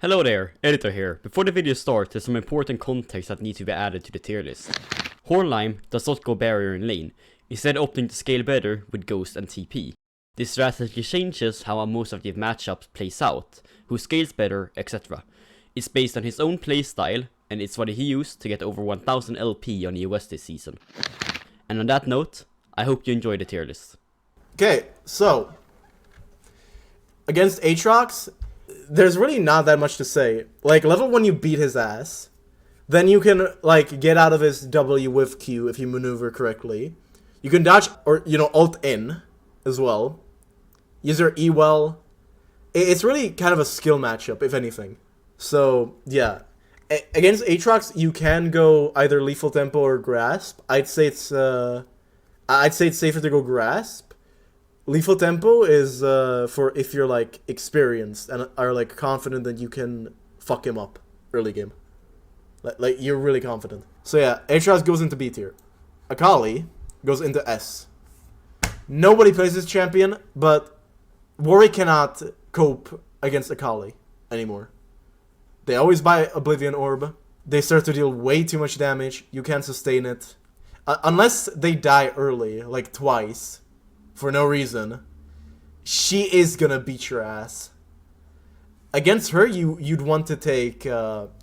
Hello there, Editor here. Before the video starts, there's some important context that needs to be added to the tier list. Hornlime does not go barrier in lane, instead opting to scale better with Ghost and TP. This strategy changes how most of the matchups plays out, who scales better, etc. It's based on his own playstyle, and it's what he used to get over 1000 LP on the US this season. And on that note, I hope you enjoy the tier list. Okay, so against Aatrox, there's really not that much to say. Like, level 1 you beat his ass, then you can like get out of his W with Q if you maneuver correctly. You can dodge or ult in as well. Use your E well. It's really kind of a skill matchup, if anything. So yeah, against Aatrox you can go either Lethal Tempo or Grasp. I'd say it's safer to go Grasp. Lethal Tempo is for if you're like experienced and are like confident that you can fuck him up early game. Like you're really confident. So yeah, Aatrox goes into B tier. Akali goes into S. Nobody plays this champion, but Warwick cannot cope against Akali anymore. They always buy Oblivion Orb. They start to deal way too much damage. You can't sustain it. Unless they die early, like twice, for no reason. She is gonna beat your ass. Against her, you'd want to take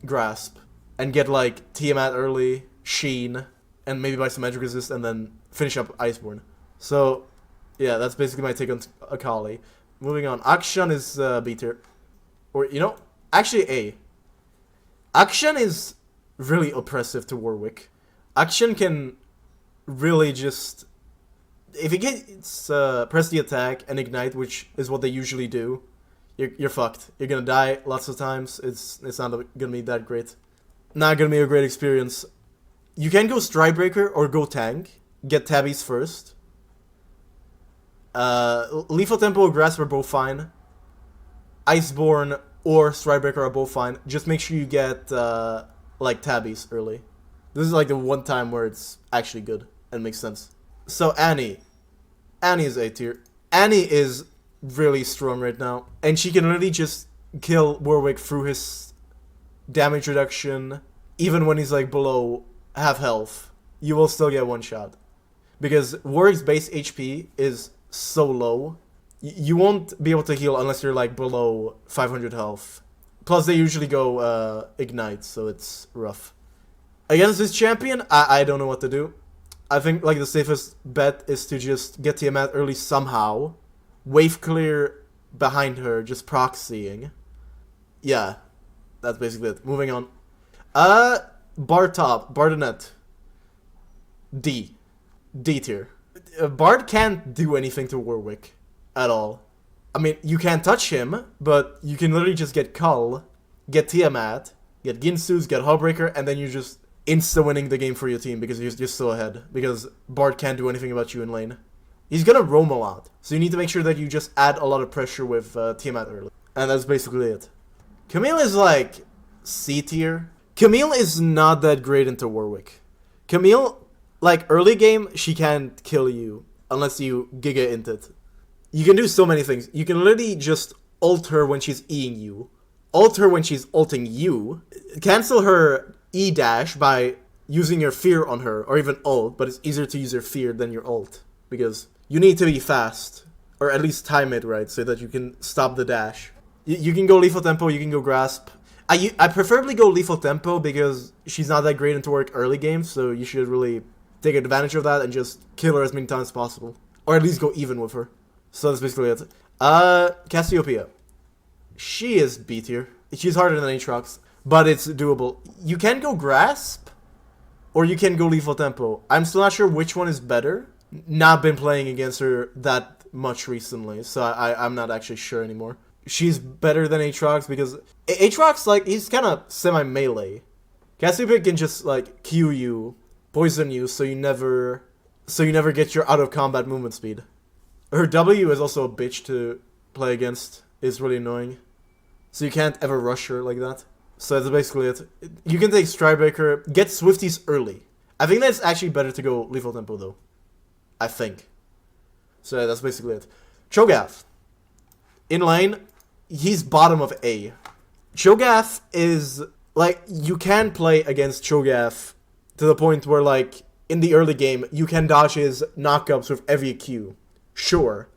Grasp and get like Tiamat early, Sheen, and maybe buy some magic resist, and then finish up Iceborne. So, yeah, that's basically my take on Akali. Moving on, Akshan is B tier. Or, actually A. Akshan is really oppressive to Warwick. Akshan can really just... If he gets press the attack and ignite, which is what they usually do, you're fucked. You're gonna die lots of times. It's not gonna be that great. Not gonna be a great experience. You can go Stridebreaker or go tank. Get tabbies first. Lethal Tempo or Grasp are both fine. Iceborne or Stridebreaker are both fine. Just make sure you get like tabbies early. This is like the one time where it's actually good and makes sense. So Annie is A tier. Annie is really strong right now, and she can really just kill Warwick through his damage reduction. Even when he's like below half health, you will still get one shot. Because Warwick's base HP is so low, you won't be able to heal unless you're like below 500 health. Plus they usually go ignite, so it's rough. Against this champion, I don't know what to do. I think like the safest bet is to just get Tiamat early somehow. Wave clear behind her, just proxying. Yeah, that's basically it. Moving on. Bard top, Bardonet. D tier. Bard can't do anything to Warwick at all. I mean, you can't touch him, but you can literally just get Kull, get Tiamat, get Ginsu's, get Hullbreaker, and then you just insta-winning the game for your team because you're just so ahead. Because Bard can't do anything about you in lane. He's gonna roam a lot, so you need to make sure that you just add a lot of pressure with Tiamat early. And that's basically it. Camille is like C tier. Camille is not that great into Warwick. Camille, like early game, she can't kill you unless you giga int it. You can do so many things. You can literally just ult her when she's Eing you. Ult her when she's ulting you. Cancel her E dash by using your fear on her, or even ult, but it's easier to use your fear than your ult. Because you need to be fast, or at least time it right, so that you can stop the dash. You can go Lethal Tempo, you can go Grasp. I preferably go Lethal Tempo because she's not that great into work early game, so you should really take advantage of that and just kill her as many times as possible. Or at least go even with her. So that's basically it. Cassiopeia. She is B tier. She's harder than Aatrox, but it's doable. You can go Grasp, or you can go Lethal Tempo. I'm still not sure which one is better. Not been playing against her that much recently, so I'm not actually sure anymore. She's better than Aatrox because Aatrox, like, he's kind of semi-melee. Cassiopeia can just, like, Q you, poison you, so you never get your out-of-combat movement speed. Her W is also a bitch to play against. It's really annoying. So you can't ever rush her like that. So that's basically it. You can take Stridebreaker, get Swifties early. I think that's actually better to go Lethal Tempo, though. I think. So yeah, that's basically it. Cho'Gath. In lane, he's bottom of A. Cho'Gath is, like, you can play against Cho'Gath to the point where, like, in the early game, you can dodge his knockups with every Q. Sure.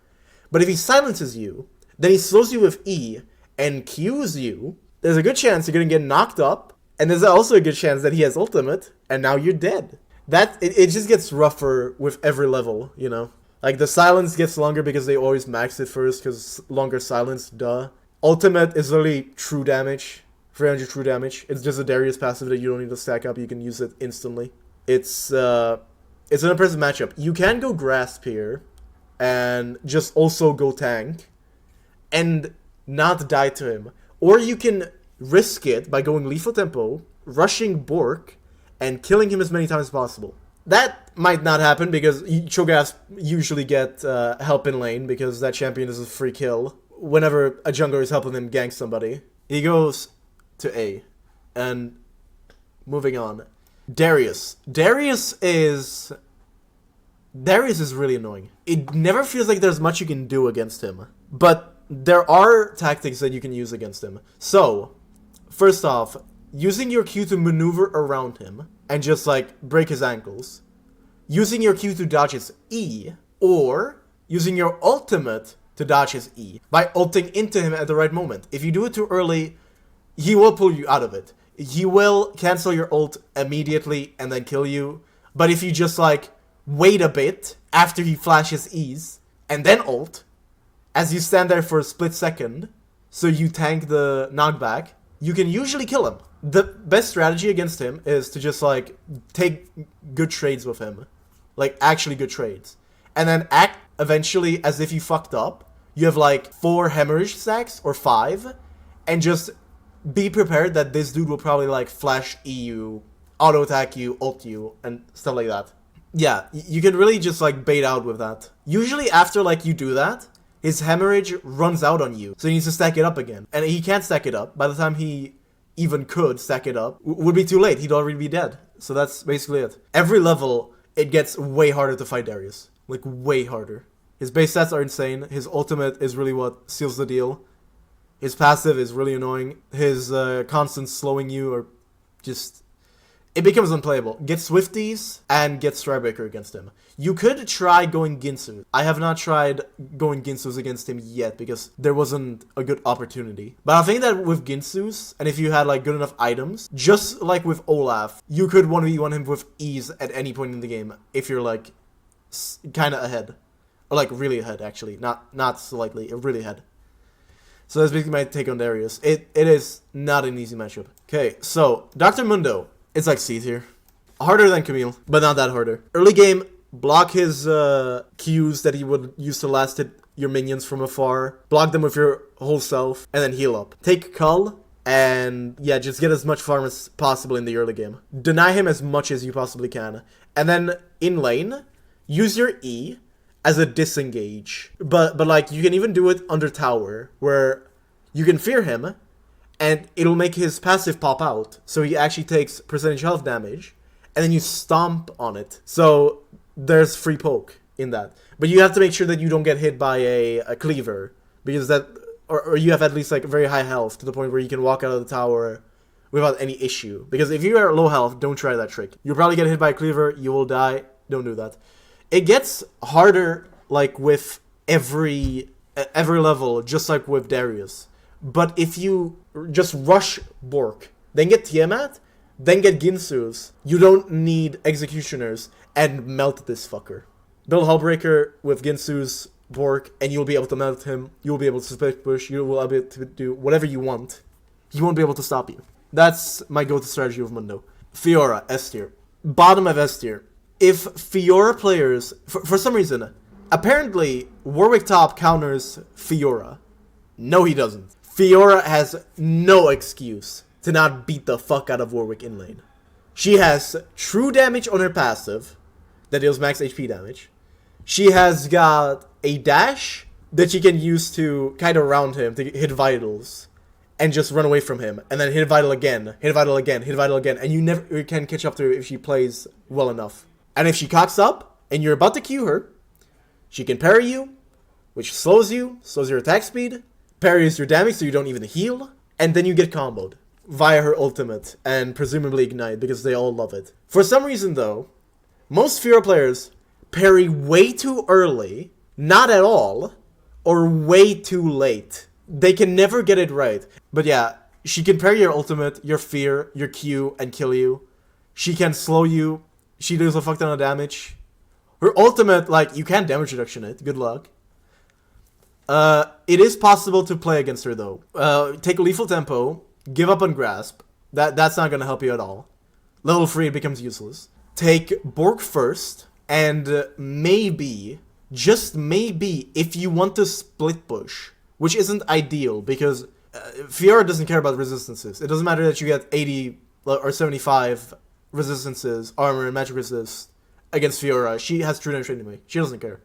But if he silences you, then he slows you with E and Qs you, there's a good chance you're gonna get knocked up, and there's also a good chance that he has ultimate, and now you're dead. It just gets rougher with every level, you know? Like, the silence gets longer because they always max it first, because longer silence, duh. Ultimate is literally true damage, 300 true damage. It's just a Darius passive that you don't need to stack up, you can use it instantly. It's an impressive matchup. You can go Grasp here, and just also go tank, and not die to him. Or you can risk it by going Lethal Tempo, rushing Bork, and killing him as many times as possible. That might not happen because Cho'Gaths usually get help in lane because that champion is a free kill. Whenever a jungler is helping him gank somebody. He goes to A. And moving on. Darius. Darius is really annoying. It never feels like there's much you can do against him. But there are tactics that you can use against him. So, first off, using your Q to maneuver around him and just, like, break his ankles. Using your Q to dodge his E. Or using your ultimate to dodge his E. By ulting into him at the right moment. If you do it too early, he will pull you out of it. He will cancel your ult immediately and then kill you. But if you just, like, wait a bit after he flashes E's and then ult, as you stand there for a split second, so you tank the knockback, you can usually kill him. The best strategy against him is to just, like, take good trades with him. Like, actually good trades. And then act eventually as if you fucked up. You have, like, 4 hemorrhage stacks, or 5, and just be prepared that this dude will probably, like, flash EU, auto-attack you, ult you, and stuff like that. Yeah, you can really just, like, bait out with that. Usually after, like, you do that, his hemorrhage runs out on you, so he needs to stack it up again. And he can't stack it up. By the time he even could stack it up, would be too late. He'd already be dead. So that's basically it. Every level, it gets way harder to fight Darius. Like, way harder. His base stats are insane. His ultimate is really what seals the deal. His passive is really annoying. His constant slowing you are just... It becomes unplayable. Get Swifties and get Strybreaker against him. You could try going Ginsu. I have not tried going Ginsus against him yet because there wasn't a good opportunity. But I think that with Ginsus, and if you had, like, good enough items, just like with Olaf, you could 1v1 him with ease at any point in the game if you're, like, kind of ahead. Or, like, really ahead, actually. Not slightly, really ahead. So that's basically my take on Darius. It is not an easy matchup. Okay, so, Dr. Mundo. It's like C tier. Harder than Camille, but not that harder. Early game, block his Qs that he would use to last hit your minions from afar. Block them with your whole self, and then heal up. Take Cull, and yeah, just get as much farm as possible in the early game. Deny him as much as you possibly can. And then, in lane, use your E as a disengage. But like, you can even do it under tower, where you can fear him, and it'll make his passive pop out, so he actually takes percentage health damage, and then you stomp on it. So there's free poke in that. But you have to make sure that you don't get hit by a cleaver, because that, or you have at least, like, very high health to the point where you can walk out of the tower without any issue. Because if you are low health, don't try that trick. You'll probably get hit by a cleaver, you will die, don't do that. It gets harder, like, with every level, just like with Darius. But if you just rush Bork, then get Tiamat, then get Ginsus, you don't need Executioners, and melt this fucker. Build Hullbreaker with Ginsus, Bork, and you'll be able to melt him, you'll be able to split push, you will be able to do whatever you want. He won't be able to stop you. That's my go-to strategy of Mundo. Fiora, S tier. Bottom of S tier. If Fiora players, for some reason, apparently Warwick Top counters Fiora. No, he doesn't. Fiora has no excuse to not beat the fuck out of Warwick in lane. She has true damage on her passive that deals max HP damage. She has got a dash that she can use to kind of round him to hit vitals and just run away from him, and then hit vital again, hit vital again, hit vital again, and you never can catch up to her if she plays well enough. And if she cocks up and you're about to Q her, she can parry you, which slows your attack speed, parries your damage so you don't even heal, and then you get comboed via her ultimate and presumably ignite because they all love it. For some reason though, most Fiora players parry way too early, not at all, or way too late. They can never get it right. But yeah, she can parry your ultimate, your fear, your Q, and kill you. She can slow you. She does a fuck ton of damage. Her ultimate, like, you can't damage reduction it. Good luck. It is possible to play against her though. Take a lethal tempo, give up on grasp. That's not gonna help you at all. Level 3 it becomes useless. Take Bork first, and maybe, just maybe, if you want to split push, which isn't ideal because Fiora doesn't care about resistances. It doesn't matter that you get 80 or 75 resistances, armor, and magic resist against Fiora. She has true damage anyway. She doesn't care.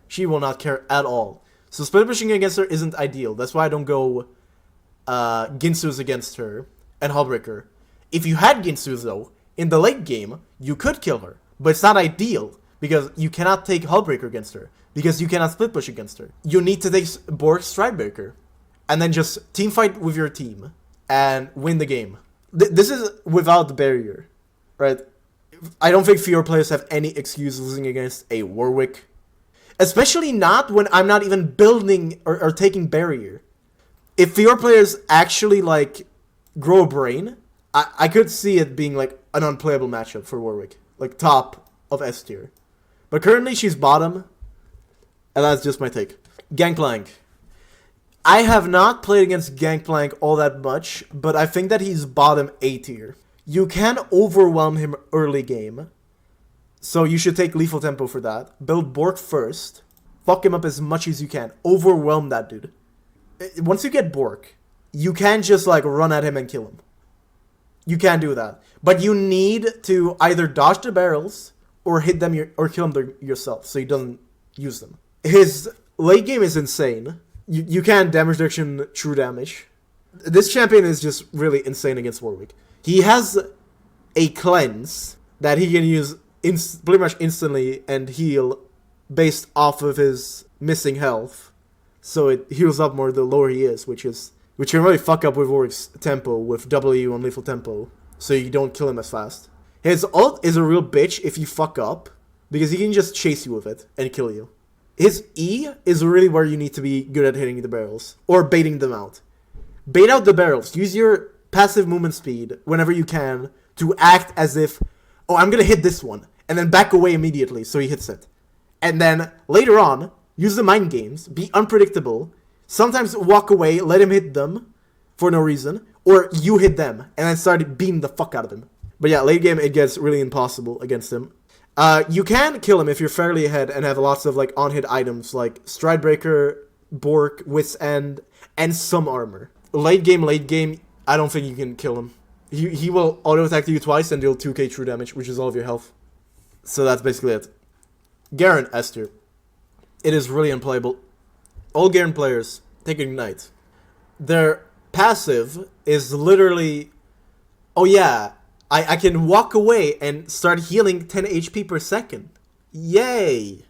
She will not care at all. So split pushing against her isn't ideal. That's why I don't go Ginsu's against her and Hullbreaker. If you had Ginsu's though, in the late game, you could kill her. But it's not ideal because you cannot take Hullbreaker against her. Because you cannot split push against her. You need to take Bork Stridebreaker. And then just team fight with your team and win the game. This is without the barrier, right? I don't think Fiora players have any excuse losing against a Warwick. Especially not when I'm not even building or taking barrier. If Fiora players actually, like, grow a brain, I could see it being, like, an unplayable matchup for Warwick. Like, top of S tier. But currently, she's bottom. And that's just my take. Gangplank. I have not played against Gangplank all that much, but I think that he's bottom A tier. You can overwhelm him early game. So you should take lethal tempo for that. Build Bork first. Fuck him up as much as you can. Overwhelm that dude. Once you get Bork, you can't just, like, run at him and kill him. You can't do that. But you need to either dodge the barrels or hit them or kill them yourself so he doesn't use them. His late game is insane. You can't damage reduction true damage. This champion is just really insane against Warwick. He has a cleanse that he can use pretty much instantly and heal based off of his missing health. So it heals up more the lower he is, which can really fuck up with Warwick's tempo with W on lethal tempo, so you don't kill him as fast. His ult is a real bitch if you fuck up, because he can just chase you with it and kill you. His E is really where you need to be good at hitting the barrels, or baiting them out. Bait out the barrels. Use your passive movement speed whenever you can to act as if, oh, I'm gonna hit this one, and then back away immediately so he hits it. And then later on, use the mind games, be unpredictable, sometimes walk away, let him hit them for no reason, or you hit them, and then start beating the fuck out of him. But yeah, late game, it gets really impossible against him. You can kill him if you're fairly ahead and have lots of, like, on-hit items, like Stridebreaker, Bork, Wit's End, and some armor. Late game, I don't think you can kill him. He will auto-attack you twice and deal 2k true damage, which is all of your health. So that's basically it. Garen, S tier. It is really unplayable. All Garen players take Ignite. Their passive is literally, oh yeah, I can walk away and start healing 10 HP per second. Yay!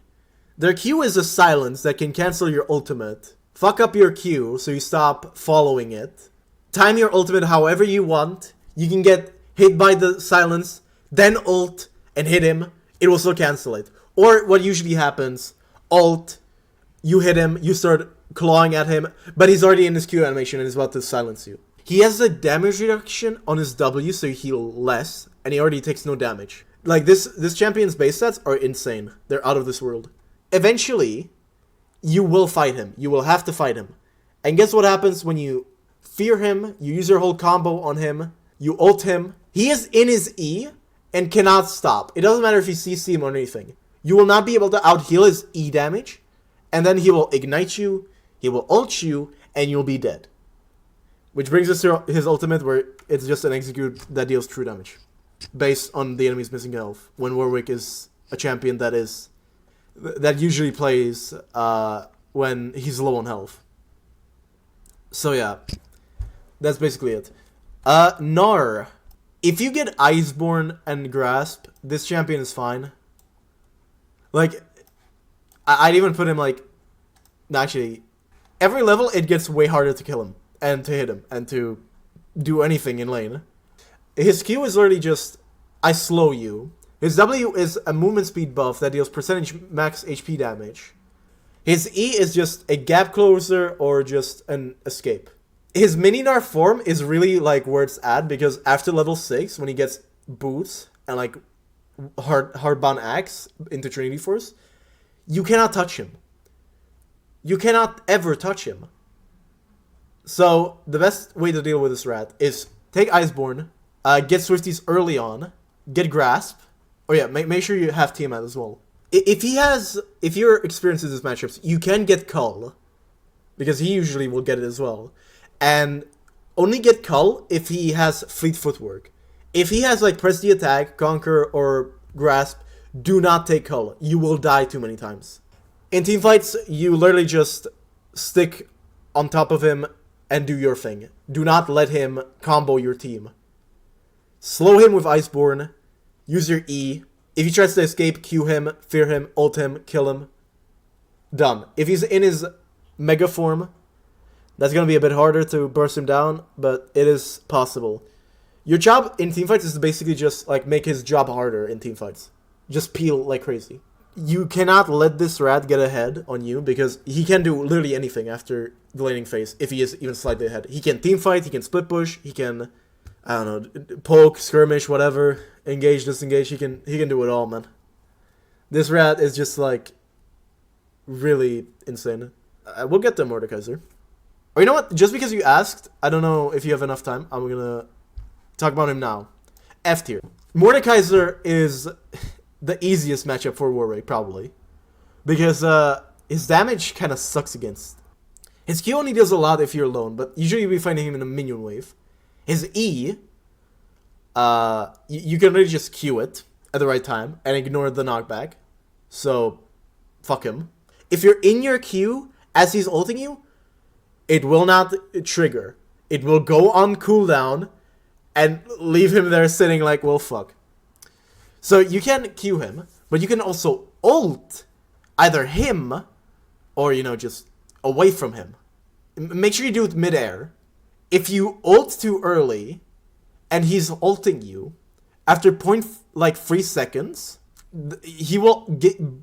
Their Q is a silence that can cancel your ultimate. Fuck up your Q so you stop following it. Time your ultimate however you want. You can get hit by the silence, then ult and hit him. It will still cancel it. Or what usually happens, ult, you hit him, you start clawing at him, but he's already in his Q animation and is about to silence you. He has a damage reduction on his W, so you heal less, and he already takes no damage. Like, this champion's base stats are insane. They're out of this world. Eventually, you will fight him. You will have to fight him. And guess what happens when you fear him, you use your whole combo on him, you ult him. He is in his E and cannot stop. It doesn't matter if you CC him or anything. You will not be able to out-heal his E damage, and then he will ignite you, he will ult you, and you'll be dead. Which brings us to his ultimate, where it's just an execute that deals true damage. Based on the enemy's missing health. When Warwick is a champion that usually plays when he's low on health. So yeah. That's basically it. Gnar. If you get Iceborne and Grasp, this champion is fine. Like, I'd even put him like... Actually, every level it gets way harder to kill him. and to hit him and to do anything in lane. His Q is literally just, I slow you. His W is a movement speed buff that deals percentage max HP damage. His E is just a gap closer or just an escape. His mini nerf form is really like where it's at, because after level 6, when he gets boots and like hardbound axe into Trinity Force, you cannot touch him. You cannot ever touch him. So the best way to deal with this rat is take Iceborne, get Swifties early on, get Grasp. Oh yeah, make sure you have Tiamat as well. If you're experienced in these matchups, you can get Cull, because he usually will get it as well. And only get Cull if he has Fleet Footwork. If he has like Press the Attack, Conquer, or Grasp, do not take Cull. You will die too many times. In teamfights, you literally just stick on top of him and do your thing. Do not let him combo your team. Slow him with Iceborne. Use your E. If he tries to escape, Q him, fear him, ult him, kill him. Done. If he's in his mega form, that's going to be a bit harder to burst him down, but it is possible. Your job in teamfights is to basically just like make his job harder in teamfights. Just peel like crazy. You cannot let this rat get ahead on you, because he can do literally anything after the laning phase if he is even slightly ahead. He can teamfight, he can split push, he can, I don't know, poke, skirmish, whatever, engage, disengage. He can do it all, man. This rat is just like really insane. We'll get to Mordekaiser. Or you know what? Just because you asked, I don't know if you have enough time. I'm gonna talk about him now. F tier. Mordekaiser is the easiest matchup for Warwick, probably, because his damage kind of sucks against. His Q only deals a lot if you're alone, but usually you'll be finding him in a minion wave. His E, you can really just Q it at the right time and ignore the knockback. So, fuck him. If you're in your Q as he's ulting you, it will not trigger. It will go on cooldown and leave him there sitting like, well, fuck. So you can Q him, but you can also ult either him or, you know, just away from him. Make sure you do it mid-air. If you ult too early and he's ulting you, after 3 seconds, he will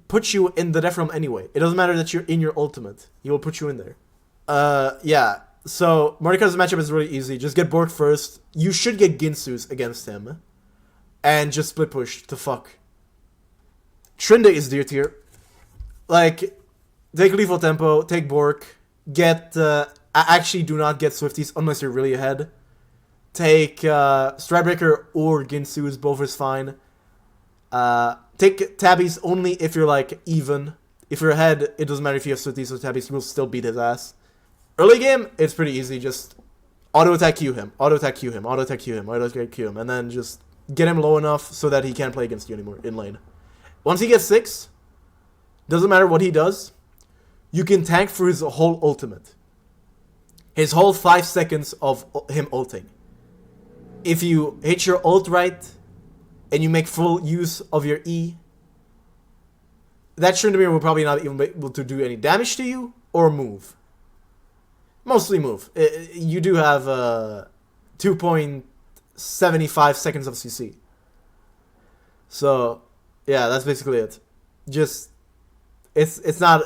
put you in the death realm anyway. It doesn't matter that you're in your ultimate. He will put you in there. Yeah. So Mordekaiser's matchup is really easy. Just get Bork first. You should get Ginsu's against him. And just split push to fuck. Trinda is D tier. Like, take Lethal Tempo, take Bork, get, actually do not get Swifties unless you're really ahead. Take, Stridebreaker or Ginsu's, both is fine. Take Tabbies only if you're, like, even. If you're ahead, it doesn't matter if you have Swifties or Tabbies, you will still beat his ass. Early game, it's pretty easy, just auto-attack Q him, auto-attack Q him, auto-attack Q him, auto-attack Q him, and then just get him low enough so that he can't play against you anymore in lane. Once he gets 6, doesn't matter what he does, you can tank for his whole ultimate. His whole 5 seconds of him ulting. If you hit your ult right, and you make full use of your E, that Tryndamere will probably not even be able to do any damage to you, or move. Mostly move. You do have 2.75 seconds of CC. So, yeah, that's basically it. Just, it's a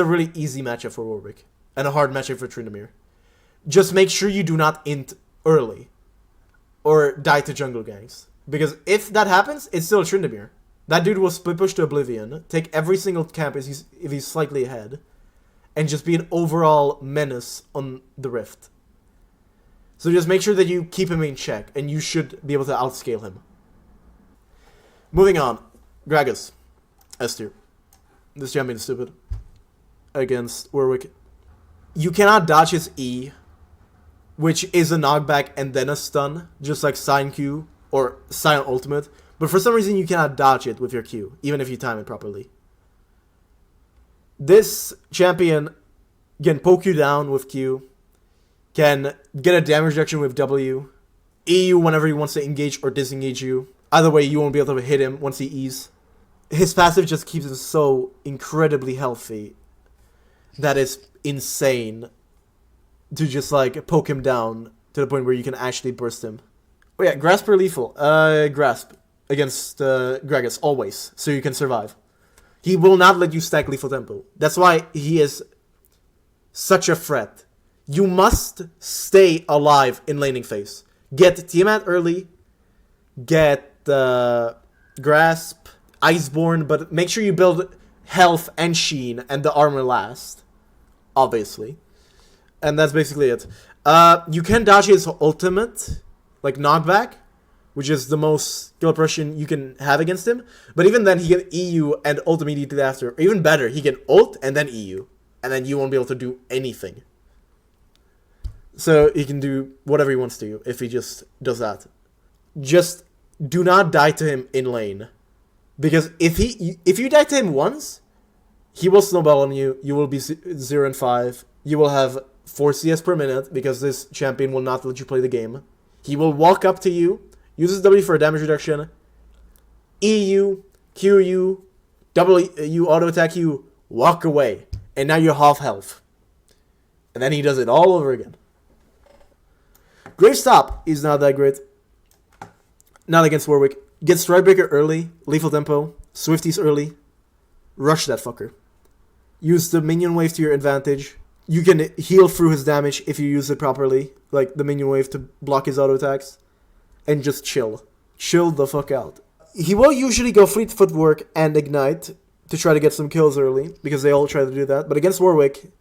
really easy matchup for Warwick, and a hard matchup for Tryndamere. Just make sure you do not int early, or die to jungle ganks. Because if that happens, it's still Tryndamere. That dude will split push to Oblivion, take every single camp if he's slightly ahead, and just be an overall menace on the Rift. So just make sure that you keep him in check, and you should be able to outscale him. Moving on. Gragas. S tier. This champion is stupid. Against Warwick. You cannot dodge his E, which is a knockback and then a stun, just like Sign Q or Sign Ultimate. But for some reason you cannot dodge it with your Q, even if you time it properly. This champion can poke you down with Q, can get a damage reduction with W, E you whenever he wants to engage or disengage you. Either way, you won't be able to hit him once he E's. His passive just keeps him so incredibly healthy. That is insane. to just like poke him down to the point where you can actually burst him. Oh yeah, grasp or lethal? Grasp against Gragas always, so you can survive. He will not let you stack lethal tempo. That's why he is such a threat. You must stay alive in laning phase. Get Tiamat early, get Grasp, Iceborne, but make sure you build health and sheen and the armor last. Obviously. And that's basically it. You can dodge his ultimate, like knockback, which is the most skill oppression you can have against him. But even then, he can EU and ult immediately after. Or even better, he can ult and then EU. And then you won't be able to do anything. So he can do whatever he wants to you if he just does that. Just do not die to him in lane. Because if you die to him once, he will snowball on you. You will be 0 and 5. You will have 4 CS per minute because this champion will not let you play the game. He will walk up to you, use his W for a damage reduction, EU, QU, W auto attack you, walk away. And now you're half health. And then he does it all over again. Gravestop is not that great. Not against Warwick. Get Strikebreaker early, lethal tempo, Swifties early. Rush that fucker. Use the minion wave to your advantage. You can heal through his damage if you use it properly. Like the minion wave to block his auto attacks. And just chill. Chill the fuck out. He will usually go Fleet Footwork and Ignite to try to get some kills early. Because they all try to do that. But against Warwick,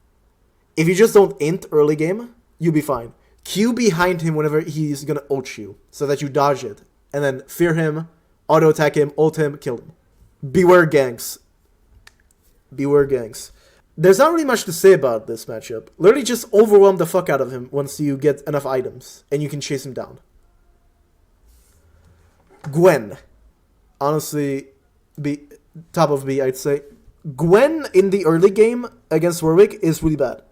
if you just don't int early game, you'll be fine. Q behind him whenever he's gonna ult you. So that you dodge it. And then fear him, auto attack him, ult him, kill him. Beware ganks. Beware ganks. There's not really much to say about this matchup. Literally just overwhelm the fuck out of him once you get enough items. And you can chase him down. Gwen. Honestly, top of B, I'd say. Gwen in the early game against Warwick is really bad.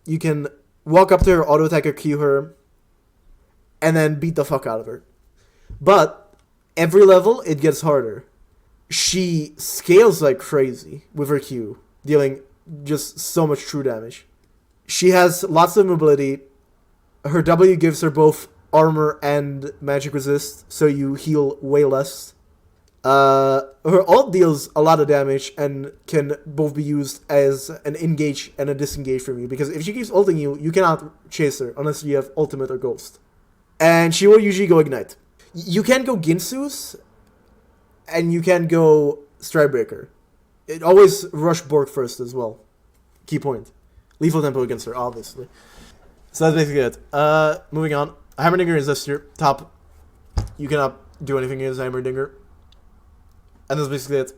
You can walk up to her, auto attack her, Q her, and then beat the fuck out of her. But every level, it gets harder. She scales like crazy with her Q, dealing just so much true damage. She has lots of mobility. Her W gives her both armor and magic resist, so you heal way less. Her ult deals a lot of damage and can both be used as an engage and a disengage from you. Because if she keeps ulting you, you cannot chase her unless you have ultimate or ghost. And she will usually go ignite. You can go Ginsu's, and you can go Strikebreaker. It always rush Borg first as well. Key point. Lethal tempo against her, obviously. So that's basically it. Moving on. Hammerdinger is this year. Top. You cannot do anything against Hammerdinger. And that's basically it.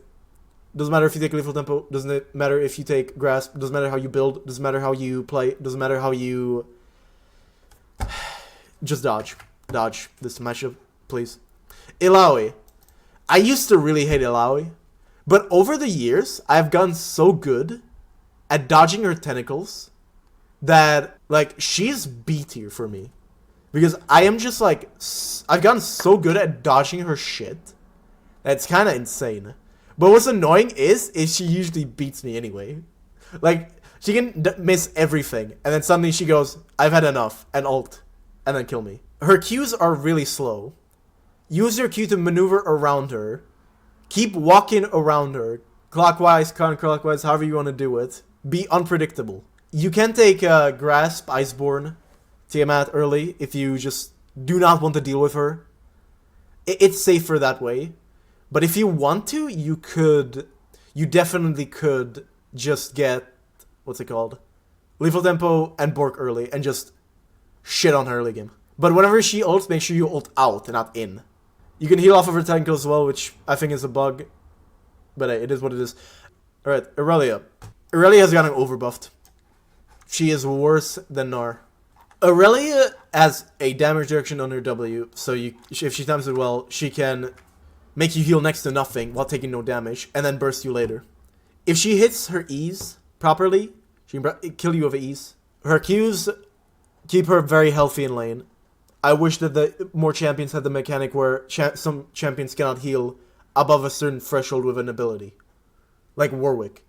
Doesn't matter if you take lethal tempo. Doesn't matter if you take grasp. Doesn't matter how you build. Doesn't matter how you play. Doesn't matter how you... Just dodge. Dodge this matchup, please. Illaoi. I used to really hate Illaoi. But over the years, I've gotten so good at dodging her tentacles that, like, she's B tier for me. Because I am just, like, I've gotten so good at dodging her shit. That's kind of insane. But what's annoying is she usually beats me anyway. Like, she can miss everything. And then suddenly she goes, I've had enough. And ult. And then kill me. Her Qs are really slow. Use your Q to maneuver around her. Keep walking around her. Clockwise, counterclockwise, however you want to do it. Be unpredictable. You can take Grasp, Iceborne, Tiamat early if you just do not want to deal with her. It's safer that way. But if you want to, you definitely could just get, what's it called? Lethal tempo and Bork early and just shit on her early game. But whenever she ults, make sure you ult out and not in. You can heal off of her tentacle as well, which I think is a bug. But hey, it is what it is. Alright, Aurelia. Aurelia has gotten overbuffed. She is worse than Gnar. Aurelia has a damage reduction on her W, so if she times it well, she can make you heal next to nothing while taking no damage, and then burst you later. If she hits her E's properly, she can kill you with ease. Her Q's keep her very healthy in lane. I wish that the more champions had the mechanic where some champions cannot heal above a certain threshold with an ability. Like Warwick.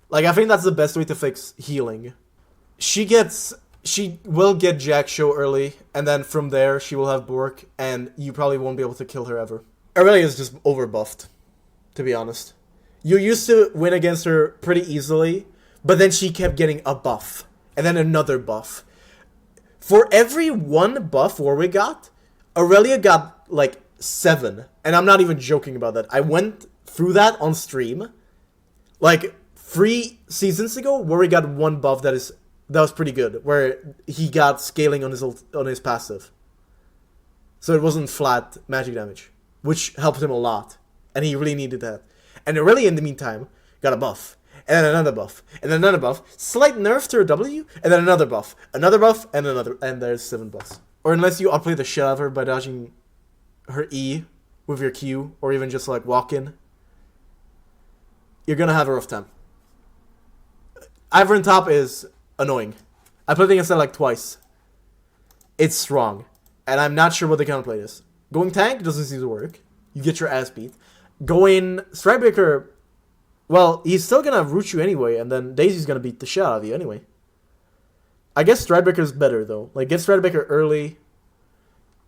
Like, I think that's the best way to fix healing. She she will get Jack show early, and then from there she will have Bork, and you probably won't be able to kill her ever. Aurelia is just overbuffed, to be honest. You used to win against her pretty easily, but then she kept getting a buff, and then another buff. For every one buff Warwick got, Aurelia got like 7, and I'm not even joking about that. I went through that on stream. Like 3 seasons ago, Warwick got 1 buff that was pretty good, where he got scaling on his passive. So it wasn't flat magic damage, which helped him a lot, and he really needed that. And Aurelia, in the meantime, got a buff, and then another buff, and then another buff, slight nerf to her W, and then another buff, and another, and there's 7 buffs. Or unless you outplay the shit out of her by dodging her E with your Q, or even just like walk in, you're gonna have a rough time. Ivern top is annoying. I played against that like twice. It's strong, and I'm not sure what the counterplay is. Going tank doesn't seem to work. You get your ass beat. Going Strikebreaker, well, he's still gonna root you anyway, and then Daisy's gonna beat the shit out of you anyway. I guess Strikebreaker is better though. Like, get Strikebreaker early,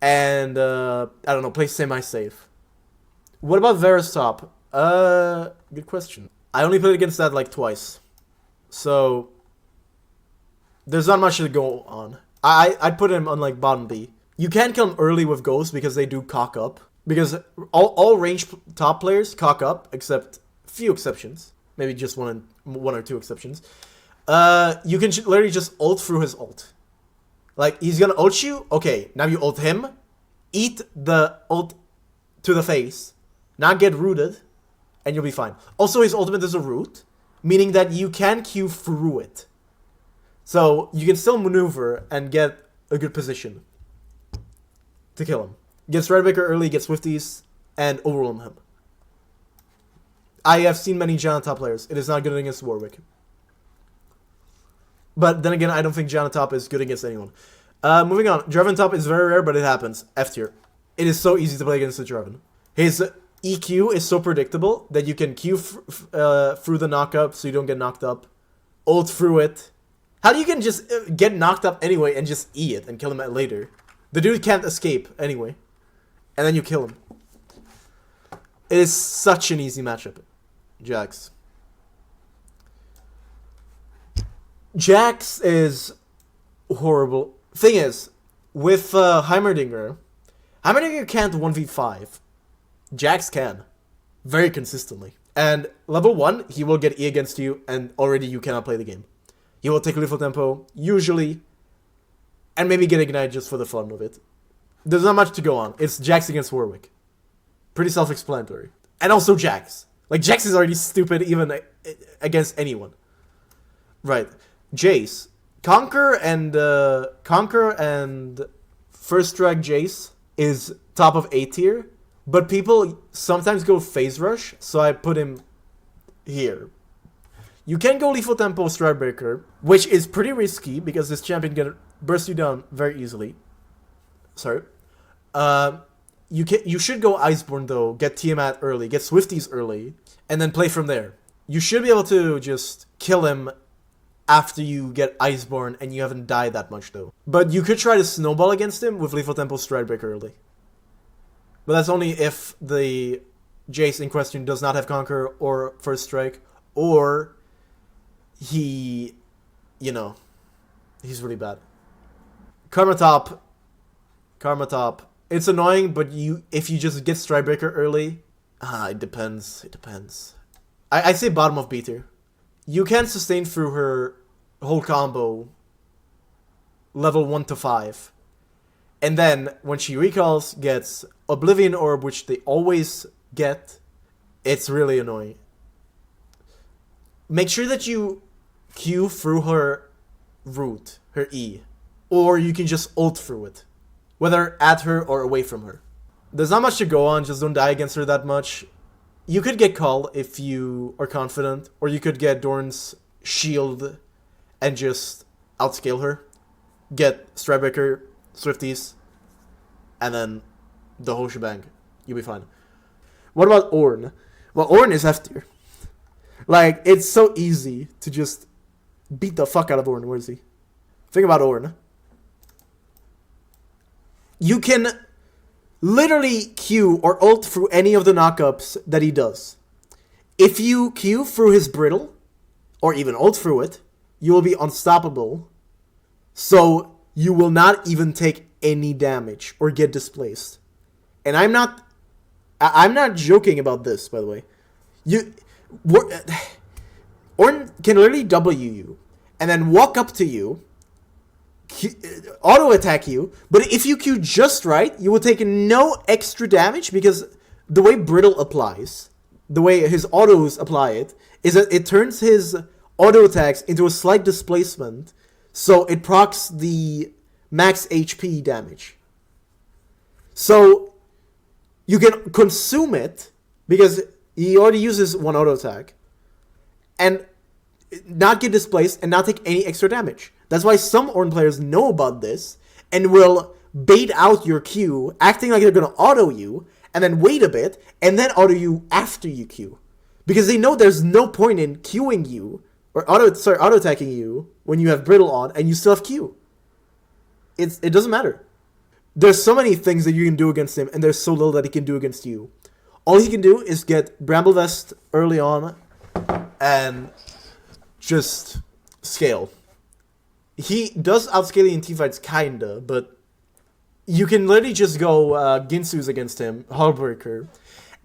and I don't know, play semi-safe. What about Vera's top? Good question. I only played against that like twice, so there's not much to go on. I'd put him on like bottom B. You can kill him early with Ghost because they do cock up. Because all range top players cock up, except few exceptions. Maybe just one or two exceptions. You can literally just ult through his ult. Like, he's gonna ult you. Okay, now you ult him. Eat the ult to the face. Not get rooted. And you'll be fine. Also, his ultimate is a root, meaning that you can Q through it. So, you can still maneuver and get a good position to kill him. Get Strikebreaker early, get Swifties, and overwhelm him. I have seen many Janna top players. It is not good against Warwick. But then again, I don't think Janna top is good against anyone. Moving on. Draven top is very rare, but it happens. F tier. It is so easy to play against the Draven. His EQ is so predictable that you can Q through the knockup so you don't get knocked up. Ult through it. How do you can just get knocked up anyway and just E it and kill him later? The dude can't escape anyway. And then you kill him. It is such an easy matchup. Jax. Jax is horrible. Thing is, with Heimerdinger can't 1v5. Jax can. Very consistently. And level 1, he will get E against you, and already you cannot play the game. He will take lethal tempo, usually, and maybe get Ignite just for the fun of it. There's not much to go on. It's Jax against Warwick. Pretty self-explanatory. And also Jax. Like, Jax is already stupid even against anyone. Right. Jace. Conquer and First Strike Jace is top of A tier. But people sometimes go Phase Rush, so I put him here. You can go Lethal Tempo Strikebreaker, which is pretty risky because this champion can burst you down very easily. Sorry. You should go Iceborne though, get Tiamat early, get Swifties early, and then play from there. You should be able to just kill him after you get Iceborne and you haven't died that much though. But you could try to snowball against him with Lethal Tempo Strikebreaker early. But that's only if the Jace in question does not have Conquer or First Strike, or he, you know, he's really bad. Karma top. It's annoying, but if you just get Strikebreaker early, it depends. It depends. I say bottom of B tier. You can sustain through her whole combo level 1 to 5. And then when she recalls, gets Oblivion Orb, which they always get, it's really annoying. Make sure that you Q through her root, her E. Or you can just ult through it. Whether at her or away from her. There's not much to go on, just don't die against her that much. You could get Cull if you are confident, or you could get Dorn's shield and just outscale her. Get Strikebreaker, Swifties, and then the whole shebang. You'll be fine. What about Ornn? Well, Ornn is F tier. Like, it's so easy to just beat the fuck out of Ornn. Where is he? Think about Ornn. You can literally Q or ult through any of the knockups that he does. If you Q through his brittle, or even ult through it, you will be unstoppable. So you will not even take any damage or get displaced. And I'm not joking about this, by the way. Ornn can literally W you, and then walk up to you, auto attack you, but if you Q just right, you will take no extra damage because the way brittle applies, the way his autos apply it, is that it turns his auto attacks into a slight displacement, so it procs the max HP damage. So you can consume it because he already uses one auto attack and not get displaced and not take any extra damage. That's why some Ornn players know about this and will bait out your Q, acting like they're going to auto you, and then wait a bit, and then auto you after you Q. Because they know there's no point in Qing you, or auto-attacking you when you have Brittle on, and you still have Q. It doesn't matter. There's so many things that you can do against him, and there's so little that he can do against you. All he can do is get Bramble Vest early on, and just scale. He does outscale you in teamfights, kinda, but you can literally just go Ginsu's against him, Heartbreaker,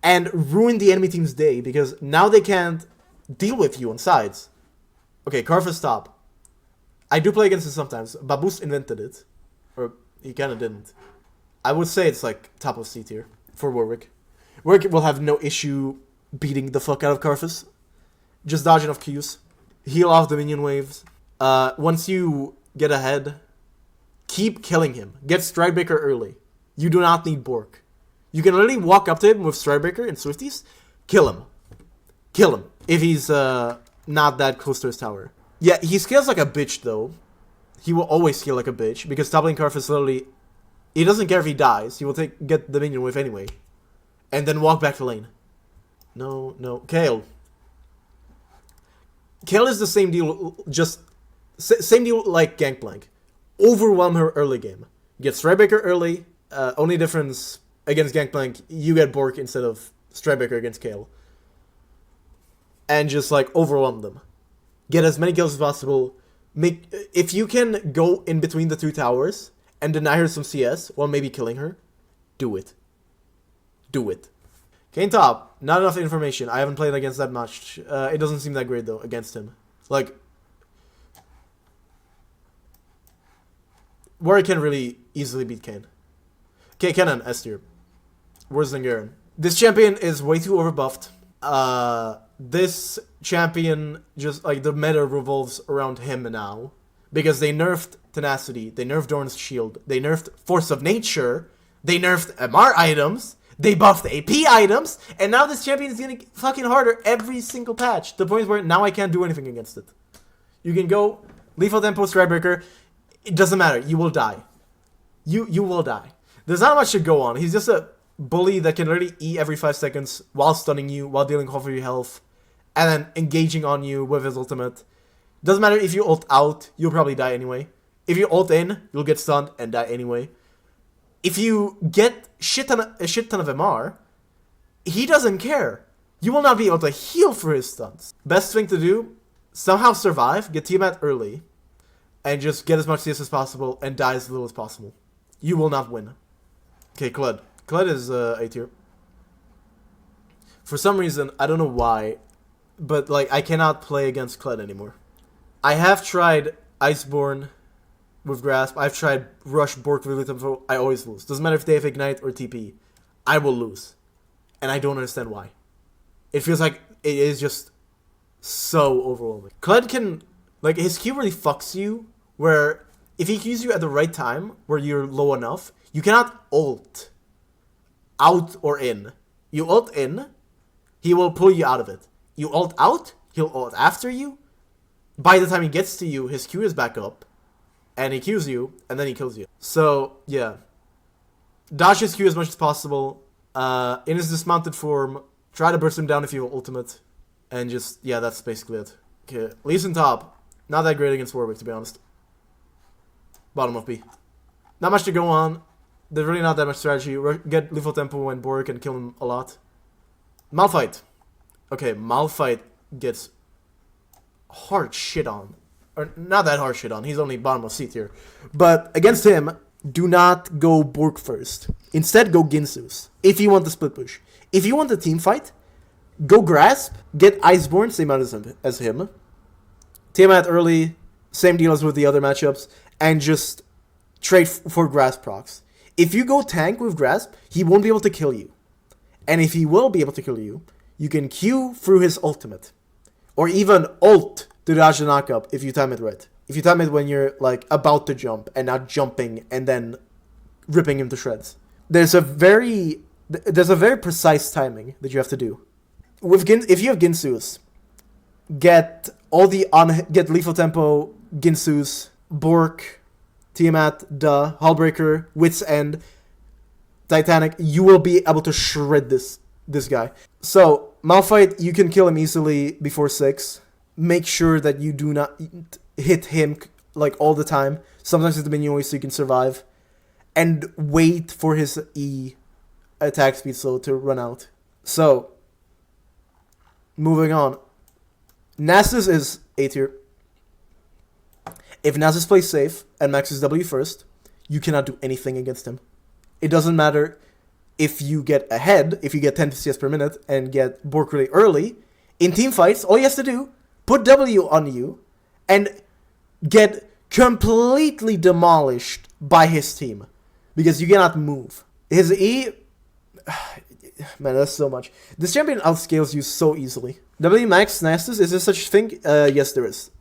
and ruin the enemy team's day, because now they can't deal with you on sides. Okay, Karthus top. I do play against it sometimes. Baboos invented it. Or he kinda didn't. I would say it's like top of C tier for Warwick. Warwick will have no issue beating the fuck out of Karthus. Just dodging off Qs. Heal off the minion waves. Once you get ahead, keep killing him. Get Strikebreaker early. You do not need Bork. You can literally walk up to him with Strikebreaker and Swifties. Kill him. Kill him. If he's not that close to his tower. Yeah, he scales like a bitch though. He will always scale like a bitch. Because top lane Karthus literally... He doesn't care if he dies. He will get the minion wave anyway. And then walk back to lane. No. Kayle. Kayle is the same deal, just same deal like Gangplank. Overwhelm her early game. Get Strikebreaker early. Only difference against Gangplank, you get Bork instead of Strikebreaker against Kayle. And just like overwhelm them. Get as many kills as possible. If you can go in between the two towers and deny her some CS while maybe killing her, do it. Do it. Kayn top, not enough information. I haven't played against that much. It doesn't seem that great though against him. Like, Warwick can really easily beat Kayn. Okay, Kennen, S tier. Worse than Garen. This champion is way too overbuffed. This champion, just like the meta revolves around him now. Because they nerfed Tenacity, they nerfed Dorn's Shield, they nerfed Force of Nature, they nerfed MR items, they buffed AP items, and now this champion is getting fucking harder every single patch. To the point where now I can't do anything against it. You can go Lethal Tempo Strikebreaker, it doesn't matter, you will die. You will die. There's not much to go on. He's just a bully that can literally E every 5 seconds while stunning you, while dealing half of your health, and then engaging on you with his ultimate. Doesn't matter if you ult out, you'll probably die anyway. If you ult in, you'll get stunned and die anyway. If you get a shit ton of MR, he doesn't care. You will not be able to heal for his stuns. Best thing to do, somehow survive, get teamed early, and just get as much CS as possible and die as little as possible. You will not win. Okay, Kled. Kled is A tier. For some reason, I don't know why, but like I cannot play against Kled anymore. I have tried Iceborne with Grasp. I've tried Rush, Bork, Tempo. I always lose. Doesn't matter if they have Ignite or TP. I will lose. And I don't understand why. It feels like it is just so overwhelming. Kled can... Like, his Q really fucks you, where if he Qs you at the right time, where you're low enough, you cannot ult out or in. You ult in, he will pull you out of it. You ult out, he'll ult after you. By the time he gets to you, his Q is back up, and he Qs you, and then he kills you. So, yeah. Dodge his Q as much as possible. In his dismounted form, try to burst him down if you have ultimate. And just, yeah, that's basically it. Okay, Lee Sin top. Not that great against Warwick, to be honest. bottom of B. Not much to go on. There's really not that much strategy. Get lethal tempo and Bork and kill him a lot. Malphite. Okay, Malphite gets hard shit on. Or not that hard shit on. He's only bottom of C tier. But against him, do not go Bork first. Instead, go Ginsus. If you want the split push. If you want the team fight, go Grasp. Get Iceborne, same amount as him. Tiamat early, same deal as with the other matchups. And just trade for Grasp procs. If you go tank with Grasp, he won't be able to kill you. And if he will be able to kill you, you can Q through his ultimate. Or even ult to dodge the knockup if you time it right. If you time it when you're like about to jump and not jumping and then ripping him to shreds. There's a very precise timing that you have to do. If you have Ginsus, get lethal tempo, Ginsus, Bork, Tiamat, Hullbreaker, Wit's End, Titanic. You will be able to shred this guy. So Malphite, you can kill him easily before 6. Make sure that you do not hit him like all the time. Sometimes it's the minion so you can survive. And wait for his E attack speed slow to run out. So, moving on. Nasus is A tier. If Nasus plays safe and maxes W first, you cannot do anything against him. It doesn't matter if you get ahead, if you get 10 CS per minute and get Bork really early. In team fights, all he has to do, put W on you and get completely demolished by his team. Because you cannot move. His E... Man, that's so much. This champion outscales you so easily. W max Nasus, is there such a thing? Yes, there is.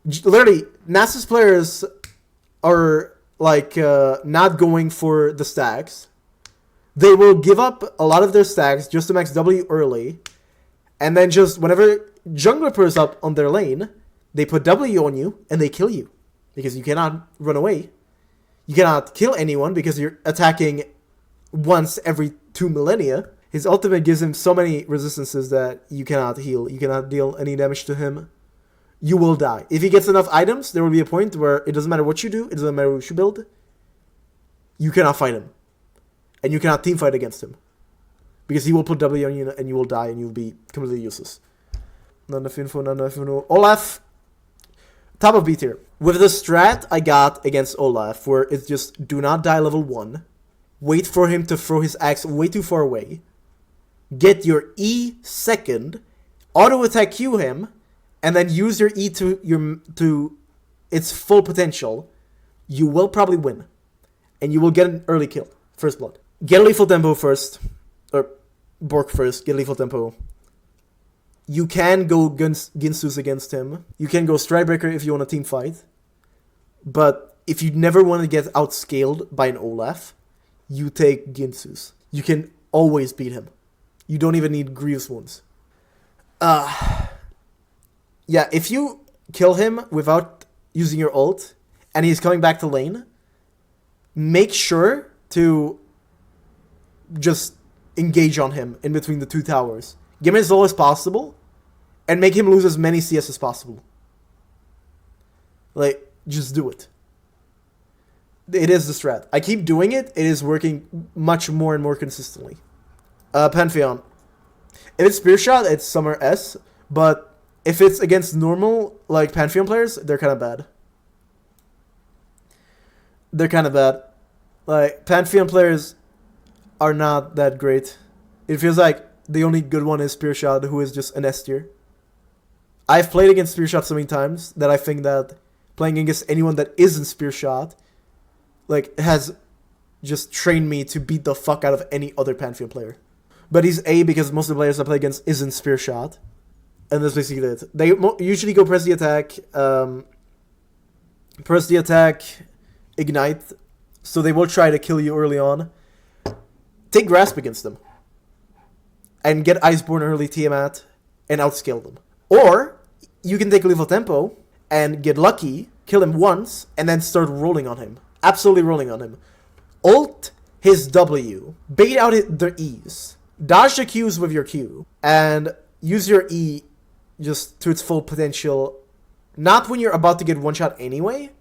Literally, Nasus players are like not going for the stacks. They will give up a lot of their stacks just to max W early. And then just whenever jungler pulls up on their lane, they put W on you and they kill you. Because you cannot run away. You cannot kill anyone because you're attacking once every 2 millennia. His ultimate gives him so many resistances that you cannot heal. You cannot deal any damage to him. You will die. If he gets enough items, there will be a point where it doesn't matter what you do. It doesn't matter what you build. You cannot fight him. And you cannot team fight against him. Because he will put W on you and you will die and you'll be completely useless. None enough info. Olaf. Top of B tier. With the strat I got against Olaf, where it's just do not die level 1. Wait for him to throw his axe way too far away. Get your E second. Auto attack Q him. And then use your E to its full potential. You will probably win. And you will get an early kill. First blood. Get a lethal tempo first. Or Bork first. Get lethal tempo. You can go Ginsus against him. You can go Stridebreaker if you want a team fight. But if you never want to get outscaled by an Olaf, you take Ginsus. You can always beat him. You don't even need Grievous Wounds. Yeah, if you kill him without using your ult, and he's coming back to lane, make sure to just engage on him in between the 2 towers. Give him as low as possible, and make him lose as many CS as possible. Like, just do it. It is the strat. I keep doing it. It is working much more and more consistently. Pantheon. If it's Spear Shot, it's Summer S. But if it's against normal, like, Pantheon players, they're kind of bad. They're kind of bad. Like, Pantheon players are not that great. It feels like the only good one is Spear Shot, who is just an S tier. I've played against Spear Shot so many times that I think that playing against anyone that isn't Spear Shot, like, has just trained me to beat the fuck out of any other Pantheon player. But he's A because most of the players I play against isn't Spear Shot. And that's basically it. They usually go press the attack, ignite. So they will try to kill you early on. Take Grasp against them. And get Iceborne early Tiamat and outscale them. Or you can take lethal tempo and get lucky, kill him once, and then start rolling on him. Absolutely rolling on him. Ult his W. Bait out their E's. Dodge the Q's with your Q. And use your E just to its full potential. Not when you're about to get one shot anyway,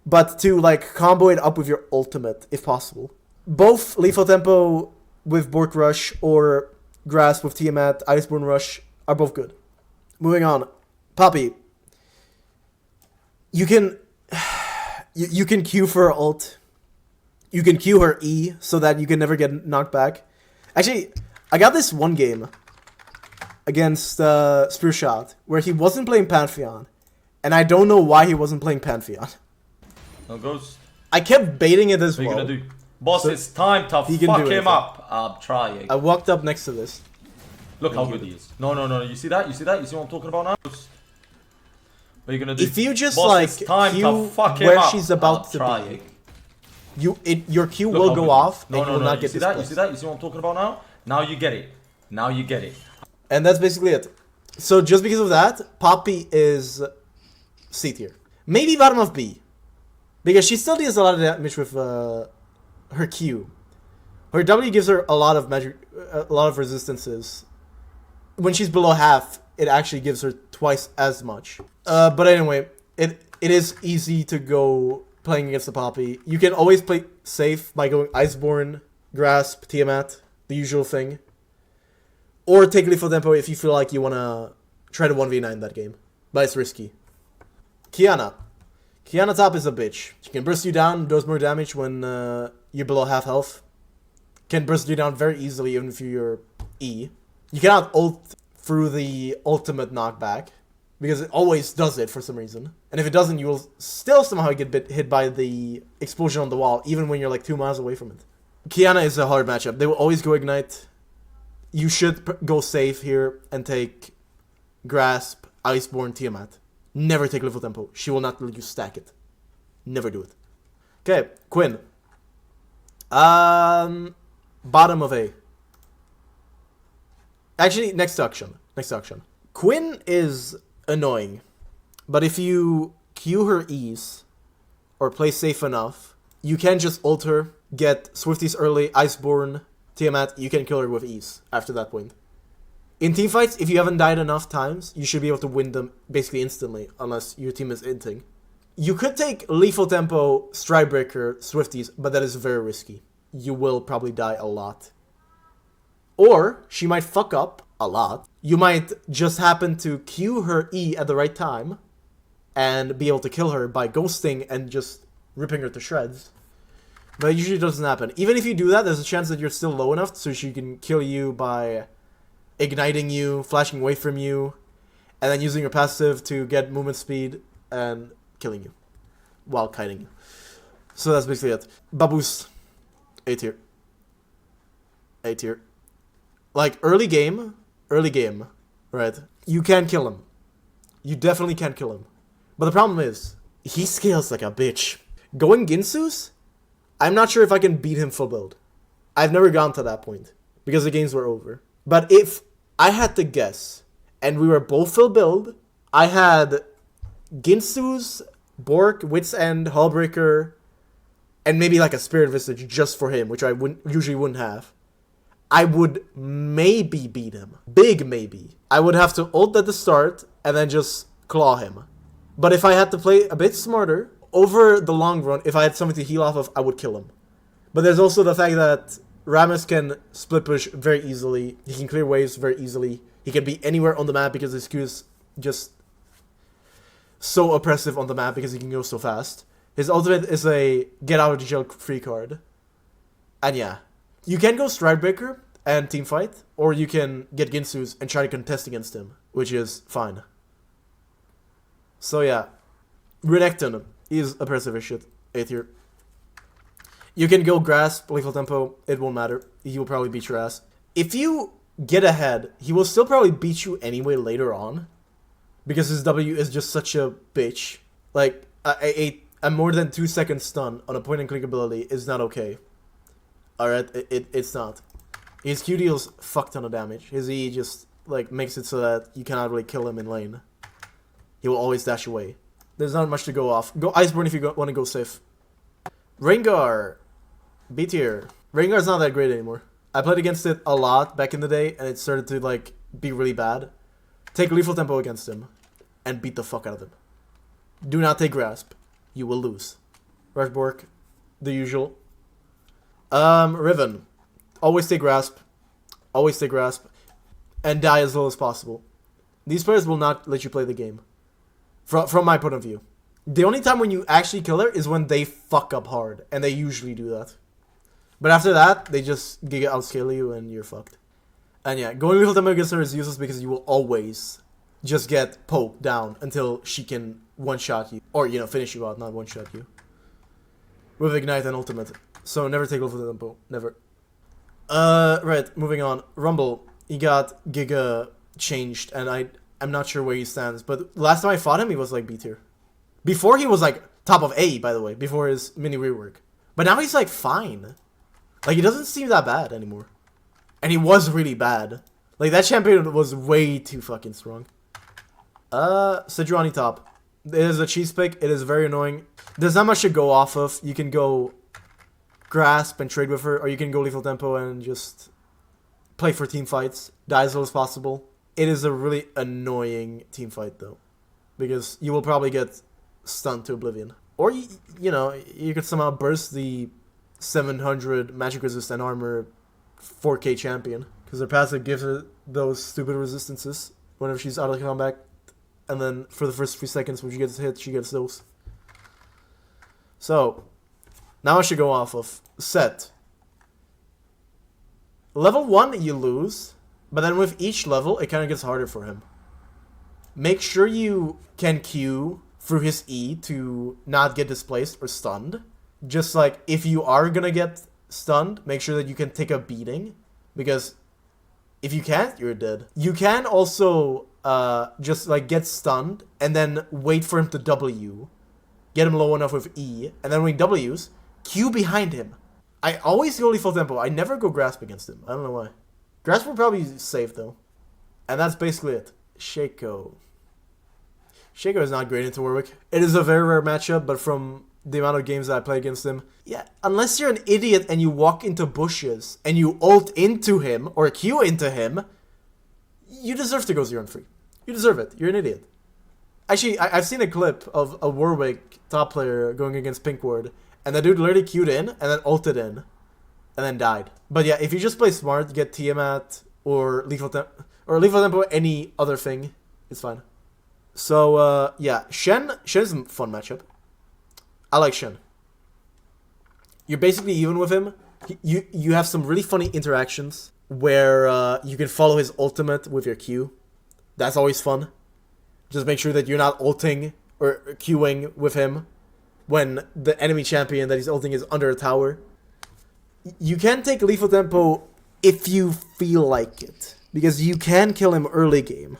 but to like combo it up with your ultimate if possible. Both Lethal Tempo with Bork Rush or Grasp with Tiamat, Iceborne Rush are both good. Moving on. Poppy. You can you can Q for her ult. You can Q her E so that you can never get knocked back. Actually, I got this one game against Spear Shot where he wasn't playing Pantheon. And I don't know why he wasn't playing Pantheon. No ghost. I kept baiting it as What well. are you gonna do? Boss, So it's time to he can fuck do him anything. up. I'm trying. I walked up next to this. Look how good he is. No, no, no. You see that? You see that? You see what I'm talking about now? What are you gonna do? If you just Boss, like it's time Q to fuck him where up. she's about I'm to trying. be, your Q Look will how go good he off is. and No, you no, will no. not You get see that? You displaced. see that? You see what I'm talking about now? Now you get it. Now you get it. And that's basically it. So just because of that, Poppy is C tier. Maybe bottom of B. Because she still deals a lot of damage with her Q. Her W gives her a lot of magic, a lot of resistances. When she's below half, it actually gives her twice as much. But anyway, it is easy to go playing against the Poppy. You can always play safe by going Iceborne, Grasp, Tiamat, the usual thing. Or take Lethal Tempo if you feel like you want to try to 1v9 that game. But it's risky. Kiana. Kiana top is a bitch. She can burst you down, does more damage when you're below half health. Can burst you down very easily even if you're E. You cannot ult through the ultimate knockback. Because it always does it for some reason. And if it doesn't, you will still somehow get hit by the explosion on the wall. Even when you're like 2 miles away from it. Kiana is a hard matchup. They will always go Ignite. You should go safe here and take Grasp, Iceborne, Tiamat. Never take Lethal Tempo. She will not let you stack it. Never do it. Okay, Quinn. Bottom of A. Actually, next auction. Next auction. Quinn is annoying. But if you Q her E's or play safe enough, you can just ult her, get Swifties early, Iceborne, Tiamat, you can kill her with ease after that point. In teamfights, if you haven't died enough times, you should be able to win them basically instantly, unless your team is inting. You could take Lethal Tempo, Stridebreaker, Swifties, but that is very risky. You will probably die a lot. Or, she might fuck up a lot. You might just happen to Q her E at the right time, and be able to kill her by ghosting and just ripping her to shreds. But it usually doesn't happen. Even if you do that, there's a chance that you're still low enough so she can kill you by igniting you, flashing away from you, and then using your passive to get movement speed and killing you while kiting you. So that's basically it. Baboos, A tier. A tier. Like early game, right? You can kill him. You definitely can kill him. But the problem is, he scales like a bitch. Going Ginsu's, I'm not sure if I can beat him full build. I've never gone to that point because the games were over. But if I had to guess, and we were both full build, I had Ginsu's, Bork, Wit's End, Hullbreaker, and maybe like a Spirit Visage just for him, which I usually wouldn't have. I would maybe beat him. Big maybe. I would have to ult at the start and then just claw him. But if I had to play a bit smarter, over the long run, if I had something to heal off of, I would kill him. But there's also the fact that Rammus can split push very easily. He can clear waves very easily. He can be anywhere on the map because his Q is just so oppressive on the map because he can go so fast. His ultimate is a get out of jail free card. And yeah. You can go Stridebreaker and teamfight, or you can get Ginsu's and try to contest against him, which is fine. So yeah. Renekton is oppressive as shit. A tier. You can go Grasp, Lethal Tempo, it won't matter. He will probably beat your ass. If you get ahead, he will still probably beat you anyway later on. Because his W is just such a bitch. Like, a more than 2 second stun on a point and click ability is not okay. Alright, it's not. His Q deals fuck ton of damage. His E just, like, makes it so that you cannot really kill him in lane. He will always dash away. There's not much to go off. Go Iceborne if you want to go safe. Rengar. B tier. Rengar's not that great anymore. I played against it a lot back in the day, and it started to, like, be really bad. Take Lethal Tempo against him, and beat the fuck out of him. Do not take Grasp. You will lose. Rushbork, the usual. Riven. Always stay grasp. Always stay grasp. And die as low as possible. These players will not let you play the game. From my point of view. The only time when you actually kill her is when they fuck up hard. And they usually do that. But after that, they just giga outscale you and you're fucked. And yeah, going lethal tempo against her is useless because you will always just get poked down until she can one-shot you. Or, finish you out, not one-shot you. With Ignite and Ultimate. So never take lethal tempo. Never. Right, moving on. Rumble, he got giga changed, and I'm not sure where he stands. But last time I fought him, he was like B tier. Before he was like top of A, by the way, before his mini rework. But now he's like fine. Like, he doesn't seem that bad anymore. And he was really bad. Like, that champion was way too fucking strong. Sejuani top. It is a cheese pick. It is very annoying. There's not much to go off of. You can go grasp and trade with her, or you can go lethal tempo and just play for team fights. Die as low as possible. It is a really annoying team fight, though. Because you will probably get stunned to oblivion. Or, you could somehow burst the 700 magic resist and armor 4k champion, because their passive gives her those stupid resistances whenever she's out of combat, and then for the first few seconds when she gets hit, she gets those. So now I should go off of set. Level 1 you lose, but then with each level it kind of gets harder for him. Make sure you can Q through his E to not get displaced or stunned. Just like, if you are gonna get stunned, make sure that you can take a beating. Because if you can't, you're dead. You can also just like get stunned and then wait for him to W. Get him low enough with E. And then when he W's, Q behind him. I always go lethal tempo. I never go grasp against him. I don't know why. Grasp will probably be safe though. And that's basically it. Shaco. Shaco is not great into Warwick. It is a very rare matchup, but from the amount of games that I play against him, yeah, unless you're an idiot and you walk into bushes and you ult into him or Q into him, you deserve to go 0-3. You deserve it. You're an idiot. Actually, I've seen a clip of a Warwick top player going against Pink Ward, and the dude literally Q'd in and then ulted in and then died. But yeah, if you just play smart, get Tiamat or lethal tempo, any other thing, it's fine. So yeah, Shen is a fun matchup. I like Shen. You're basically even with him. You have some really funny interactions where you can follow his ultimate with your Q. That's always fun. Just make sure that you're not ulting or Qing with him when the enemy champion that he's ulting is under a tower. You can take lethal tempo if you feel like it, because you can kill him early game.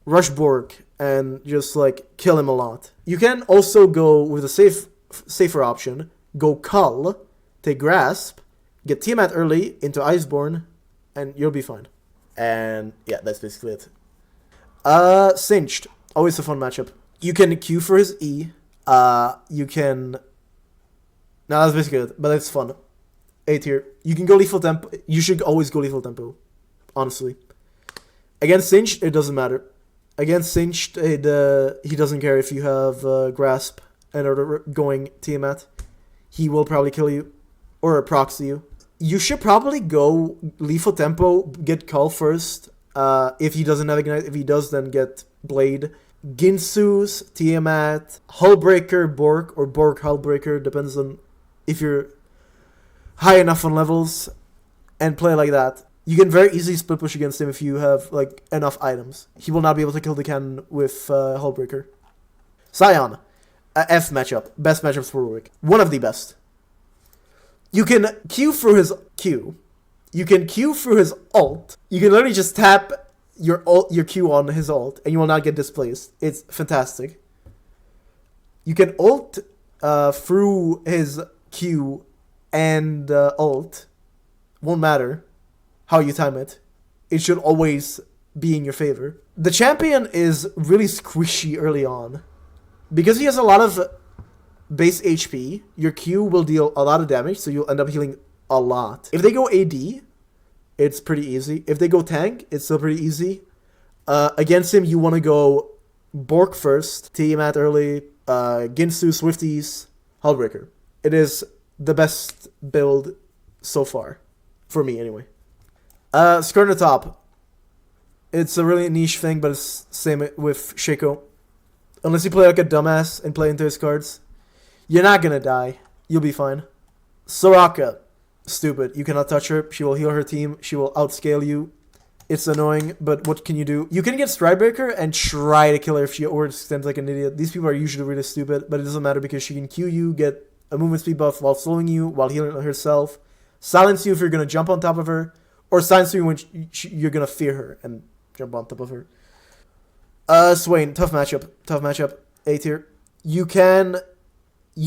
Rush Bork and just like kill him a lot. You can also go with a safer option. Go Cull, take Grasp, get Tiamat early into Iceborne, and you'll be fine. And yeah, that's basically it. Singed, always a fun matchup. You can Q for his E. You can. No, that's basically it, but it's fun. A tier. You can go lethal tempo. You should always go lethal tempo, honestly. Against Singed, it doesn't matter. Against Singed, he doesn't care if you have Grasp and are going Tiamat. He will probably kill you or proxy you. You should probably go lethal tempo, get Cull first. If he doesn't have Ignite, if he does, then get Blade. Ginsu's, Tiamat, Hullbreaker, Bork, or Bork Hullbreaker, depends on if you're high enough on levels, and play like that. You can very easily split push against him if you have like enough items. He will not be able to kill the cannon with Hullbreaker. Sion, F matchup, best matchups for Warwick, one of the best. You can Q through his Q. You can Q through his ult. You can literally just tap your Q on his ult, and you will not get displaced. It's fantastic. You can ult through his Q and ult. Won't matter how you time it. It should always be in your favor. The champion is really squishy early on. Because he has a lot of base HP, your Q will deal a lot of damage, so you'll end up healing a lot. If they go AD, it's pretty easy. If they go tank, it's still pretty easy. Against him, you want to go Bork first, Tiamat early, Ginsu, Swifties, Hullbreaker. It is the best build so far. For me, anyway. Skirt on the top. It's a really niche thing, but it's same with Shaco. Unless you play like a dumbass and play into his cards, you're not gonna die. You'll be fine. Soraka. Stupid. You cannot touch her. She will heal her team. She will outscale you. It's annoying, but what can you do? You can get Stridebreaker and try to kill her if she overextends like an idiot. These people are usually really stupid, but it doesn't matter because she can Q you, get a movement speed buff while slowing you, while healing herself, silence you if you're going to jump on top of her, or silence you when you're going to fear her and jump on top of her. Swain, tough matchup. Tough matchup. A tier. You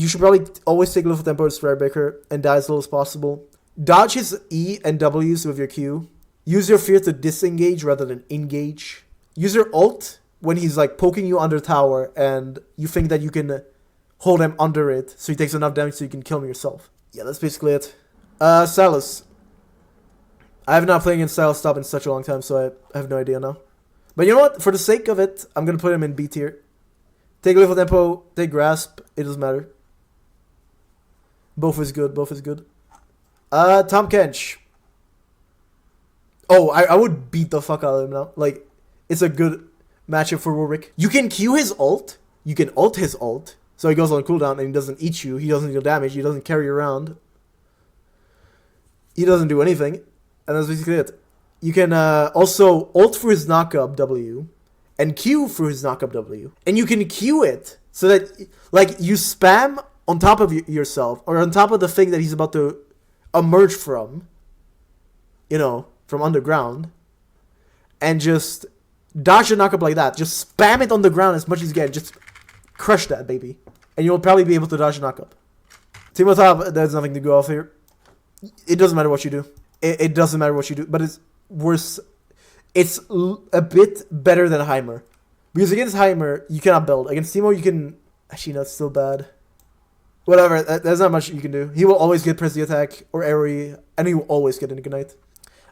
should probably always take little tempo to Stridebreaker and die as little as possible. Dodge his E and W's with your Q. Use your fear to disengage rather than engage. Use your ult when he's like poking you under tower and you think that you can hold him under it so he takes enough damage so you can kill him yourself. Yeah, that's basically it. Silas. I have not played against Silas Top in such a long time, so I have no idea now. But you know what? For the sake of it, I'm going to put him in B tier. Take Little Tempo, take Grasp, it doesn't matter. Both is good, both is good. Tom Kench. Oh, I would beat the fuck out of him now. Like, it's a good matchup for Warwick. You can Q his ult. You can ult his ult. So he goes on cooldown and he doesn't eat you. He doesn't deal damage. He doesn't carry you around. He doesn't do anything. And that's basically it. You can also ult for his knockup W. And Q for his knockup W. And you can Q it so that, like, you spam on top of yourself. Or on top of the thing that he's about to emerge from. You know, from underground. And just dodge the knockup like that. Just spam it on the ground as much as you can. Just crush that, baby. And you'll probably be able to dodge the knockup. Team on top, there's nothing to go off here. It doesn't matter what you do. It doesn't matter what you do. But it's worse. It's a bit better than Heimer. Because against Heimer, you cannot build. Against Teemo, you can... Actually, no, it's still bad. Whatever, there's not much you can do. He will always get Press the Attack or Aerie. And he will always get an Ignite.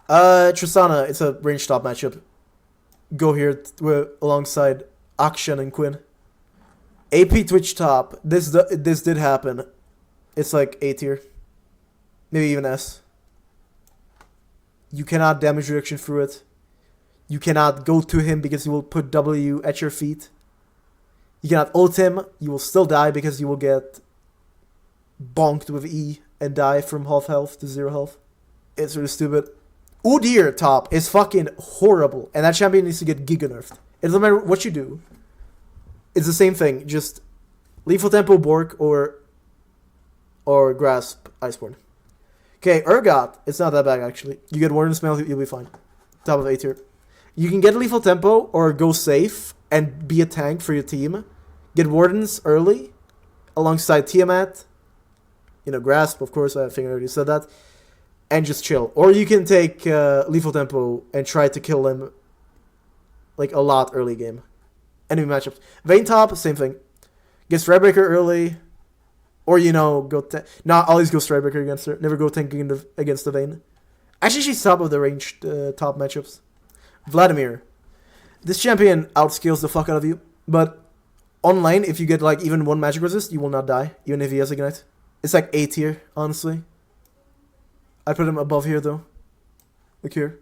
Tristana, it's a range top matchup. Go here alongside Akshan and Quinn. AP Twitch top. This did happen. It's like A tier. Maybe even S. You cannot damage reduction through it. You cannot go to him because he will put W at your feet. You cannot ult him. You will still die because you will get bonked with E and die from half health to 0 health. It's really stupid. Udyr top is fucking horrible. And that champion needs to get giga nerfed. It doesn't matter what you do. It's the same thing. Just Lethal Tempo Bork or Grasp Iceborne. Okay, Urgot. It's not that bad actually. You get Warden Smell, you'll be fine. Top of A tier. You can get Lethal Tempo or go safe and be a tank for your team. Get Wardens early alongside Tiamat. You know, Grasp, of course. I think I already said that. And just chill. Or you can take Lethal Tempo and try to kill him like a lot early game. Enemy matchups. Vayne top, same thing. Get Stridebreaker early. Or, you know, go... always go Stridebreaker against her. Never go tanking against the Vayne. Actually, she's top of the ranged top matchups. Vladimir. This champion outscales the fuck out of you. But online, if you get like even one magic resist, you will not die. Even if he has Ignite. It's like A tier, honestly. I'd put him above here, though. Look here.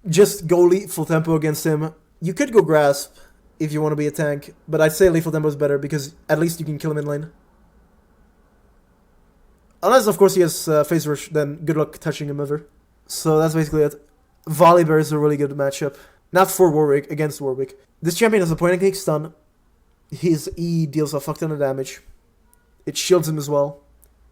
Just go Lethal Tempo against him. You could go Grasp if you want to be a tank. But I'd say Lethal Tempo is better because at least you can kill him in lane. Unless, of course, he has Phase Rush, then good luck touching him ever. So that's basically it. Volibear is a really good matchup. Not for Warwick, against Warwick. This champion has a point and click stun. His E deals a fuck ton of damage. It shields him as well.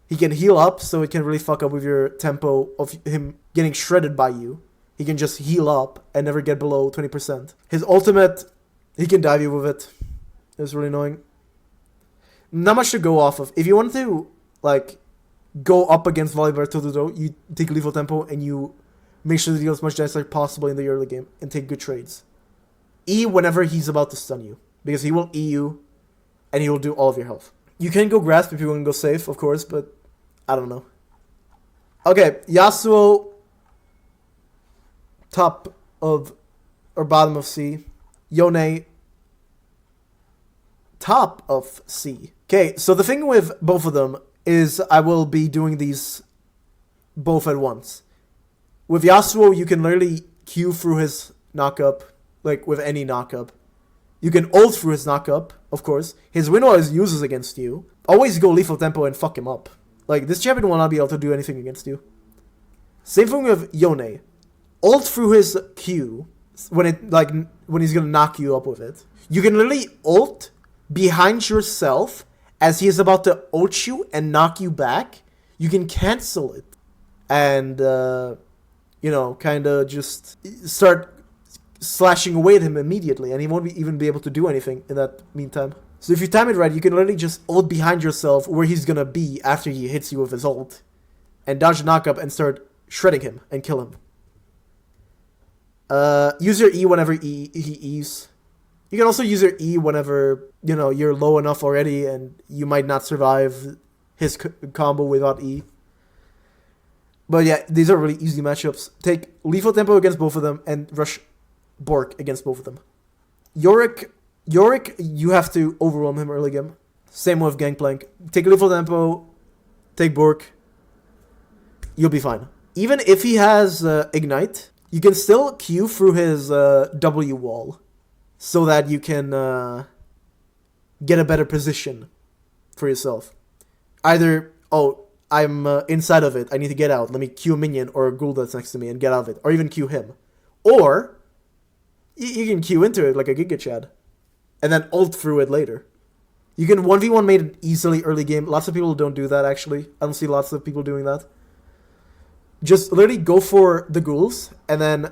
He can heal up, so it can really fuck up with your tempo of him getting shredded by you. He can just heal up and never get below 20%. His ultimate, he can dive you with it. It's really annoying. Not much to go off of. If you want to, like, go up against Volibear toe-to-toe, you take Lethal Tempo and you make sure to deal as much damage as possible in the early game and take good trades. E whenever he's about to stun you. Because he will E you and he will do all of your health. You can go Grasp if you want to go safe, of course, but I don't know. Okay, Yasuo, top of, or bottom of C. Yone, top of C. Okay, so the thing with both of them is I will be doing these both at once. With Yasuo, you can literally Q through his knock-up, like with any knock-up. You can ult through his knock-up, of course. His window is uses against you. Always go lethal tempo and fuck him up. Like, this champion will not be able to do anything against you. Same thing with Yone. Ult through his Q when he's gonna knock you up with it. You can literally ult behind yourself as he is about to ult you and knock you back. You can cancel it. And, kind of just start slashing away at him immediately, and he won't even be able to do anything in that meantime. So if you time it right, you can literally just ult behind yourself where he's gonna be after he hits you with his ult, and dodge the knock-up and start shredding him and kill him. Use your E whenever he E's. You can also use your E whenever, you're low enough already and you might not survive his combo without E. But yeah, these are really easy matchups. Take lethal tempo against both of them and rush Bork against both of them. Yorick, you have to overwhelm him early game. Same with Gangplank. Take lethal tempo, take Bork. You'll be fine. Even if he has Ignite, you can still Q through his W wall so that you can get a better position for yourself. Either, I'm inside of it, I need to get out. Let me Q a minion or a ghoul that's next to me and get out of it. Or even Q him. Or you can Q into it like a Giga Chad. And then ult through it later. You can 1v1 mate easily early game. Lots of people don't do that actually. I don't see lots of people doing that. Just literally go for the ghouls. And then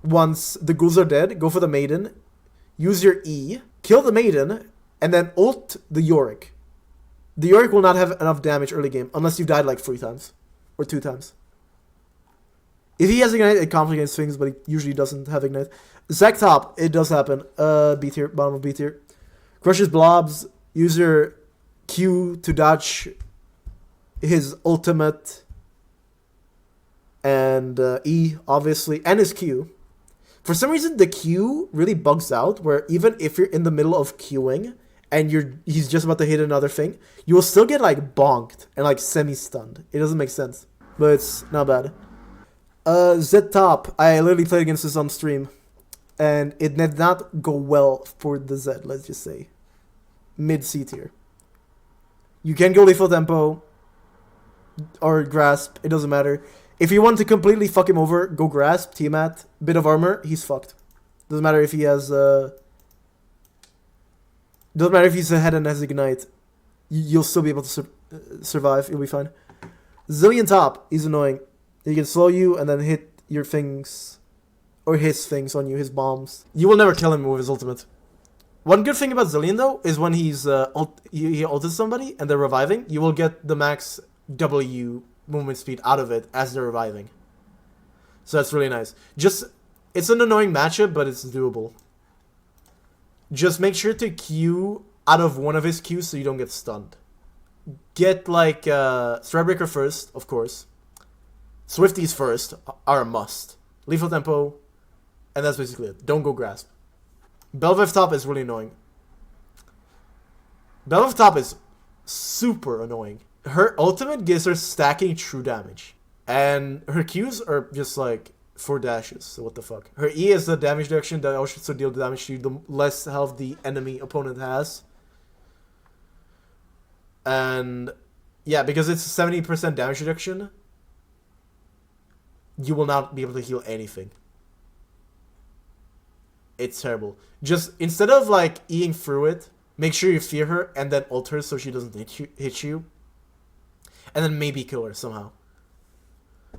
once the ghouls are dead, go for the maiden. Use your E. Kill the maiden. And then ult the Yorick. The Yorick will not have enough damage early game unless you've died like 3 times. Or 2 times. If he has Ignite, it complicates things, but he usually doesn't have Ignite. Zac top, it does happen. B tier, bottom of B tier. Crushes blobs. Use your Q to dodge his ultimate. And E, obviously. And his Q. For some reason, the Q really bugs out, where even if you're in the middle of queuing, and he's just about to hit another thing, you will still get like bonked and like semi-stunned. It doesn't make sense, but it's not bad. Z top, I literally played against this on stream, and it did not go well for the Z, let's just say. Mid C tier. You can go lethal tempo, or grasp, it doesn't matter. If you want to completely fuck him over, go grasp, Tiamat, bit of armor, he's fucked. Doesn't matter if he has, doesn't matter if he's ahead and has Ignite. You'll still be able to survive, you'll be fine. Zillion top, he's annoying. He can slow you and then hit your things, or his things on you, his bombs. You will never kill him with his ultimate. One good thing about Zillion though, is when he's, he ulted somebody and they're reviving, you will get the max W movement speed out of it as they're reviving. So that's really nice. It's an annoying matchup, but it's doable. Just make sure to Q out of one of his Qs so you don't get stunned. Get like Threadbreaker first, of course. Swifties first are a must. Lethal tempo, and that's basically it. Don't go grasp. Belviv top is really annoying. Belviv top is super annoying. Her ultimate gives her stacking true damage. And her Qs are just like 4 dashes, so what the fuck. Her E is the damage reduction that also deals damage to you the less health the enemy opponent has. And yeah, because it's 70% damage reduction, you will not be able to heal anything. It's terrible. Just instead of like Eing through it, make sure you fear her and then ult her so she doesn't hit you. And then maybe kill her somehow.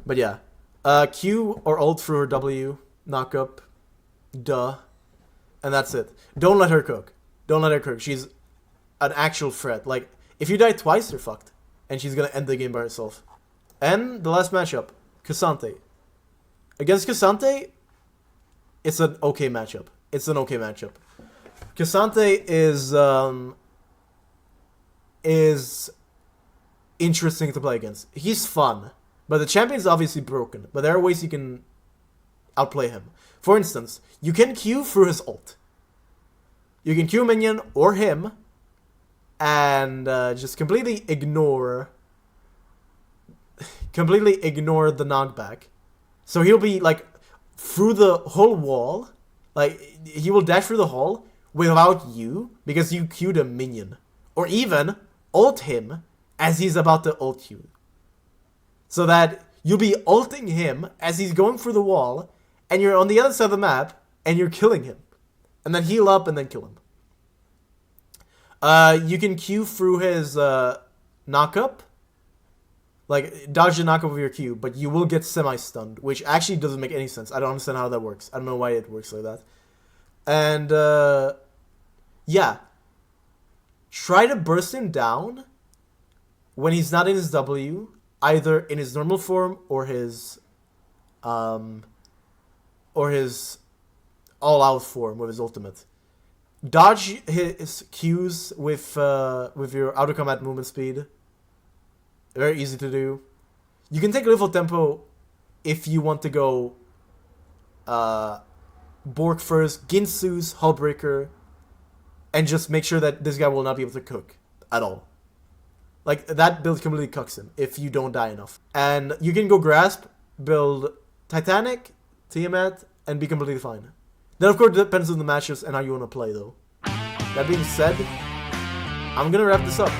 But yeah. Q or ult through her W, knock up, duh, and that's it. Don't let her cook. Don't let her cook. She's an actual threat. Like, if you die twice, you're fucked. And she's gonna end the game by herself. And the last matchup, Cassante. Against Cassante, it's an okay matchup. It's an okay matchup. Cassante is interesting to play against. He's fun. But the champion's obviously broken. But there are ways you can outplay him. For instance, you can Q through his ult. You can Q a minion or him. and just completely ignore the knockback. So he'll be like through the whole wall, like he will dash through the hall without you because you queued a minion, or even ult him as he's about to ult you, so that you'll be ulting him as he's going through the wall, and you're on the other side of the map and you're killing him, and then heal up and then kill him. You can queue through his knockup. Like, dodge the knockup with your Q, but you will get semi-stunned, which actually doesn't make any sense. I don't understand how that works. I don't know why it works like that. And, yeah. Try to burst him down when he's not in his W, either in his normal form or his all-out form with his ultimate. Dodge his Qs with your auto-combat movement speed. Very easy to do. You can take little tempo if you want to go Bork first, Ginsu's Hullbreaker, and just make sure that this guy will not be able to cook at all. Like, that build completely cucks him if you don't die enough. And you can go Grasp, build Titanic, Tiamat, and be completely fine. Then, of course, it depends on the matchups and how you want to play, though. That being said, I'm gonna wrap this up.